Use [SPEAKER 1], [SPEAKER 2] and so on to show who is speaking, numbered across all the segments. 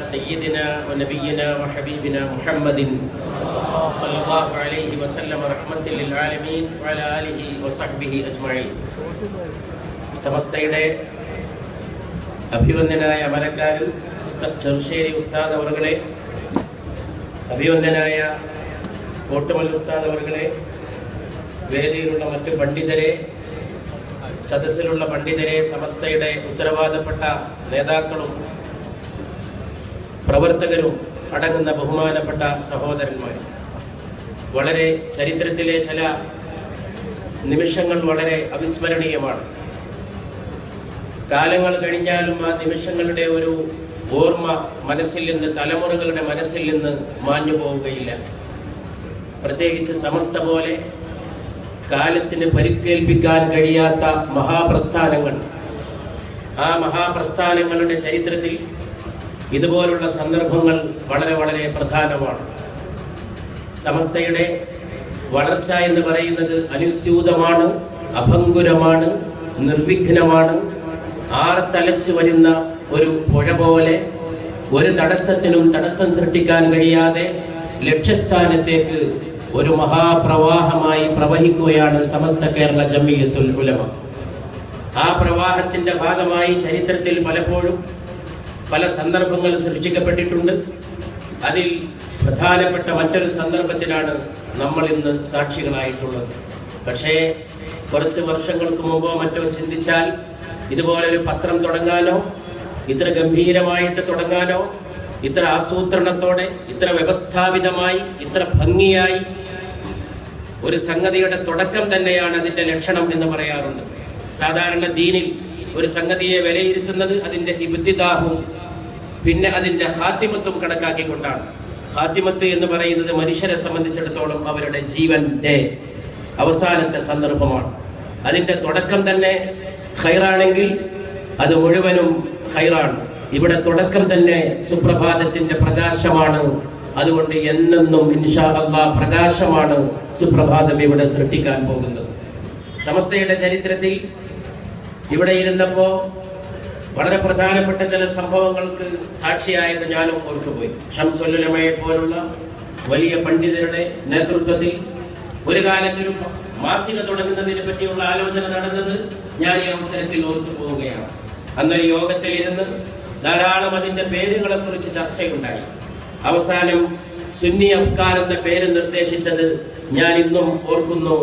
[SPEAKER 1] سيدنا ونبينا وحبيبنا محمد صلى الله عليه وسلم رحمة للعالمين وعلى آله وصحبه أجمعين. സമസ്തയുടെ അഭിവന്ദനായ അമരക്കാരൻ ചെറുശ്ശേരി ഉസ്താദ് അവറുകളെ, അഭിവന്ദനായ കോട്ടുമൽ ഉസ്താദ് അവറുകളെ, വേദിയിലുള്ള മറ്റു പണ്ഡിതരെ, സദസ്സിലുള്ള പണ്ഡിതരെ, സമസ്തയുടെ ഉത്തരവാദപ്പെട്ട നേതാക്കളും പ്രവർത്തകരും അടങ്ങുന്ന ബഹുമാനപ്പെട്ട സഹോദരന്മാർ, വളരെ ചരിത്രത്തിലെ ചില നിമിഷങ്ങൾ വളരെ അവിസ്മരണീയമാണ്. കാലങ്ങൾ കഴിഞ്ഞാലും ആ നിമിഷങ്ങളുടെ ഒരു ഓർമ്മ മനസ്സിൽ നിന്ന്, തലമുറകളുടെ മനസ്സിൽ നിന്ന് മാഞ്ഞു പോവുകയില്ല. പ്രത്യേകിച്ച് സമസ്ത പോലെ കാലത്തിന് പരിക്കേൽപ്പിക്കാൻ കഴിയാത്ത മഹാപ്രസ്ഥാനങ്ങൾ, ആ മഹാപ്രസ്ഥാനങ്ങളുടെ ചരിത്രത്തിൽ ഇതുപോലുള്ള സന്ദർഭങ്ങൾ വളരെ വളരെ പ്രധാനമാണ്. സമസ്തയുടെ വളർച്ച എന്ന് പറയുന്നത് അനുസ്യൂതമാണ്, അഭംഗുരമാണ്, നിർവിഘ്നമാണ്. ആർത്തലച്ചു വരുന്ന ഒരു പുഴ പോലെ ഒരു തടസ്സത്തിനും തടസ്സം സൃഷ്ടിക്കാൻ കഴിയാതെ ലക്ഷ്യസ്ഥാനത്തേക്ക് ഒരു മഹാപ്രവാഹമായി പ്രവഹിക്കുകയാണ് സമസ്ത കേരള ജംഇയ്യത്തുൽ ഉലമ. ആ പ്രവാഹത്തിന്റെ ഭാഗമായി ചരിത്രത്തിൽ പലപ്പോഴും പല സന്ദർഭങ്ങൾ സൃഷ്ടിക്കപ്പെട്ടിട്ടുണ്ട്. അതിൽ പ്രധാനപ്പെട്ട മറ്റൊരു സന്ദർഭത്തിനാണ് നമ്മൾ ഇന്ന് സാക്ഷികളായിട്ടുള്ളത്. പക്ഷേ കുറച്ച് വർഷങ്ങൾക്ക് മുമ്പോ മറ്റോ ചിന്തിച്ചാൽ ഇതുപോലൊരു പത്രം തുടങ്ങാനോ, ഇത്ര ഗംഭീരമായിട്ട് തുടങ്ങാനോ, ഇത്ര ആസൂത്രണത്തോടെ, ഇത്ര വ്യവസ്ഥാപിതമായി, ഇത്ര ഭംഗിയായി ഒരു സംഗതിയുടെ തുടക്കം തന്നെയാണ് അതിൻ്റെ ലക്ഷണം എന്ന് പറയാറുണ്ട്. സാധാരണ ദീനിൽ ഒരു സംഗതിയെ വിലയിരുത്തുന്നത് അതിൻ്റെ ഇബ്തിദാഹും പിന്നെ അതിൻ്റെ ഖാത്തിമത്തും കണക്കാക്കിക്കൊണ്ടാണ്. ഖാത്തിമത്ത് എന്ന് പറയുന്നത് മനുഷ്യരെ സംബന്ധിച്ചിടത്തോളം അവരുടെ ജീവന്റെ അവസാനത്തെ സന്ദർഭമാണ്. അതിൻ്റെ തുടക്കം തന്നെ ഖൈറാണെങ്കിൽ അത് മുഴുവനും ഖൈറാണ്. ഇവിടെ തുടക്കം തന്നെ സുപ്രഭാതത്തിന്റെ പ്രകാശമാണ്. അതുകൊണ്ട് എന്നെന്നും ഇൻഷാ അല്ലാഹ് പ്രകാശമാണ് സുപ്രഭാതം ഇവിടെ സൃഷ്ടിക്കാൻ പോകുന്നത്. സമസ്തയുടെ ചരിത്രത്തിൽ ഇവിടെ ഇരുന്നപ്പോൾ വളരെ പ്രധാനപ്പെട്ട ചില സംഭവങ്ങൾക്ക് സാക്ഷിയായത് ഞാനും ഓർത്തുപോയി. ശംസുൽ ഉലമയെ പോലുള്ള വലിയ പണ്ഡിതരുടെ നേതൃത്വത്തിൽ ഒരു കാലത്തൊരു മാസിക തുടങ്ങുന്നതിനെ പറ്റിയുള്ള ആലോചന നടന്നത് ഞാൻ ഈ അവസരത്തിൽ ഓർത്തു പോവുകയാണ്. അന്നൊരു യോഗത്തിൽ ഇരുന്ന് ധാരാളം അതിന്റെ പേരുകളെ കുറിച്ച് ചർച്ചയുണ്ടായി. അവസാനം സുന്നി അഫ്കാർ എന്ന പേര് നിർദ്ദേശിച്ചത് ഞാൻ ഇന്നും ഓർക്കുന്നു.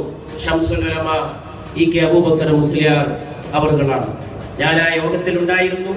[SPEAKER 1] ശംസുൽ ഉലമ ഇ കെ അബൂബക്കർ മുസ്ലിയാർ അവറുകളാണ്. ഞാൻ ആ യോഗത്തിലുണ്ടായിരുന്നു.